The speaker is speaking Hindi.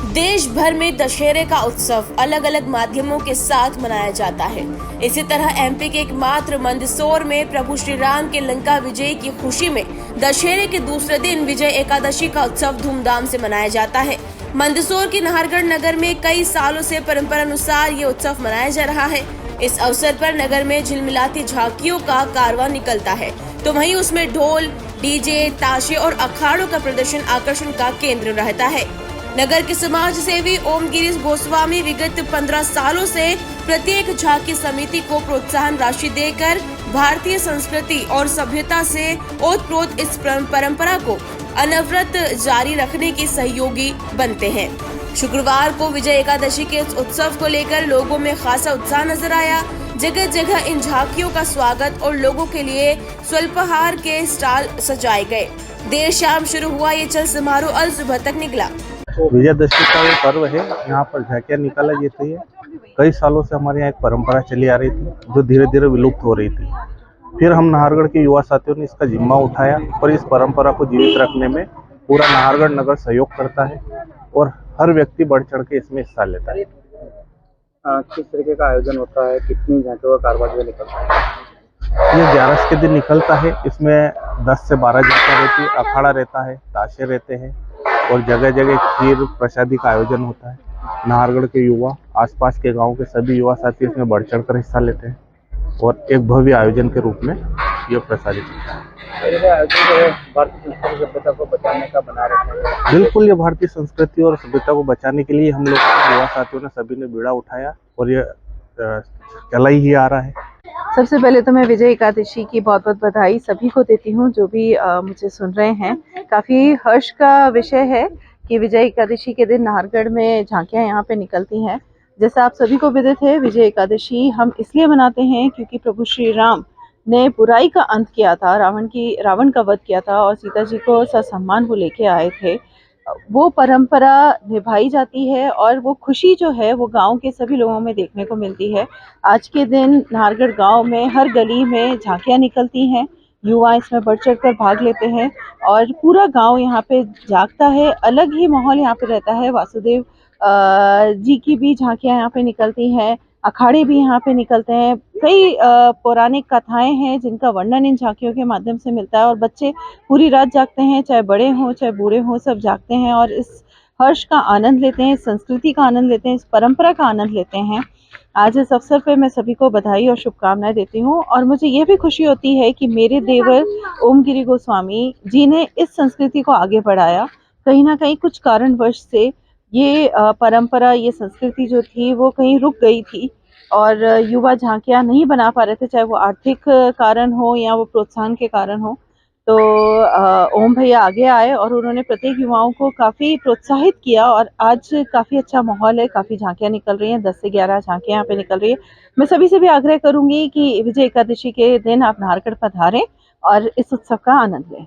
देश भर में दशहरे का उत्सव अलग अलग माध्यमों के साथ मनाया जाता है। इसी तरह एमपी के एकमात्र मंदसौर में प्रभु श्री राम के लंका विजय की खुशी में दशहरे के दूसरे दिन विजय एकादशी का उत्सव धूमधाम से मनाया जाता है। मंदसौर के नाहरगढ़ नगर में कई सालों से परंपरा अनुसार ये उत्सव मनाया जा रहा है। इस अवसर पर नगर में झिलमिलाती झांकियों का कारवां निकलता है, तो वहीं उसमें ढोल, डीजे, ताशे और अखाड़ों का प्रदर्शन आकर्षण का केंद्र रहता है। नगर के समाज सेवी ओम गिरीश गोस्वामी विगत 15 सालों से प्रत्येक झांकी समिति को प्रोत्साहन राशि देकर भारतीय संस्कृति और सभ्यता से ओतप्रोत इस परंपरा को अनवरत जारी रखने के सहयोगी बनते हैं। शुक्रवार को विजय एकादशी के इस उत्सव को लेकर लोगों में खासा उत्साह नजर आया। जगह जगह इन झांकियों का स्वागत और लोगों के लिए स्वल्पाहार के स्टॉल सजाए गए। देर शाम शुरू हुआ ये चल समारोह अल सुबह तक निकला। विजयदशमी का ये पर्व है, यहाँ पर झांकियाँ निकाला जाती है। कई सालों से हमारे यहाँ एक परंपरा चली आ रही थी जो धीरे धीरे विलुप्त हो रही थी। फिर हम नाहरगढ़ के युवा साथियों ने इसका जिम्मा उठाया और इस परंपरा को जीवित रखने में पूरा नाहरगढ़ नगर सहयोग करता है और हर व्यक्ति बढ़ चढ़ के इसमें हिस्सा लेता है। किस तरीके का आयोजन होता है, कितनी झांकियों का कारवां निकलता है? ये 11 के दिन निकलता है। इसमें 10 से 12 झांकियाँ रहती है, अखाड़ा रहता है, ताशे रहते हैं और जगह जगह खीर प्रसादी का आयोजन होता है। नाहरगढ़ के युवा, आसपास के गांव के सभी युवा साथी इसमें बढ़ चढ़ कर हिस्सा लेते हैं और एक भव्य आयोजन के रूप में यह प्रसारित होता है। भारतीय संस्कृति सभ्यता को बचाने का बना रखा है। बिल्कुल, ये भारतीय संस्कृति और सभ्यता को बचाने के लिए हम लोग युवा साथियों ने सभी ने बीड़ा उठाया और ये चला ही आ रहा है। सबसे पहले तो मैं विजय एकादशी की बहुत बहुत बधाई सभी को देती हूँ जो भी मुझे सुन रहे हैं। काफ़ी हर्ष का विषय है कि विजय एकादशी के दिन नाहरगढ़ में झांकियाँ यहाँ पे निकलती हैं। जैसा आप सभी को विदित है, विजय एकादशी हम इसलिए मनाते हैं क्योंकि प्रभु श्री राम ने बुराई का अंत किया था, रावण का वध किया था और सीता जी को ससम्मान वो लेके आए थे। वो परंपरा निभाई जाती है और वो खुशी जो है वो गांव के सभी लोगों में देखने को मिलती है। आज के दिन नाहरगढ़ गांव में हर गली में झांकियाँ निकलती हैं, युवा इसमें बढ़ चढ़ कर भाग लेते हैं और पूरा गांव यहाँ पे जागता है। अलग ही माहौल यहाँ पे रहता है। वासुदेव जी की भी झांकियाँ यहाँ पे निकलती हैं, अखाड़े भी यहाँ पे निकलते हैं। कई पौराणिक कथाएं हैं जिनका वर्णन इन झांकियों के माध्यम से मिलता है और बच्चे पूरी रात जागते हैं, चाहे बड़े हों चाहे बूढ़े हों, सब जागते हैं और इस हर्ष का आनंद लेते हैं, संस्कृति का आनंद लेते हैं, इस परंपरा का आनंद लेते हैं। आज इस अवसर पे मैं सभी को बधाई और शुभकामनाएं देती हूँ और मुझे ये भी खुशी होती है कि मेरे देवर ओम गिरी गोस्वामी जी ने इस संस्कृति को आगे बढ़ाया। कहीं ना कहीं कुछ कारणवश से ये परंपरा, ये संस्कृति जो थी वो कहीं रुक गई थी और युवा झांकियाँ नहीं बना पा रहे थे, चाहे वो आर्थिक कारण हो या वो प्रोत्साहन के कारण हो। तो ओम भैया आगे आए और उन्होंने प्रत्येक युवाओं को काफ़ी प्रोत्साहित किया और आज काफ़ी अच्छा माहौल है। काफ़ी झांकियाँ निकल रही हैं, 10 से 11 झांकियाँ यहाँ पे निकल रही है। मैं सभी से भी आग्रह करूँगी कि विजय एकादशी के दिन आप नाहरगढ़ पधारें और इस उत्सव का आनंद लें।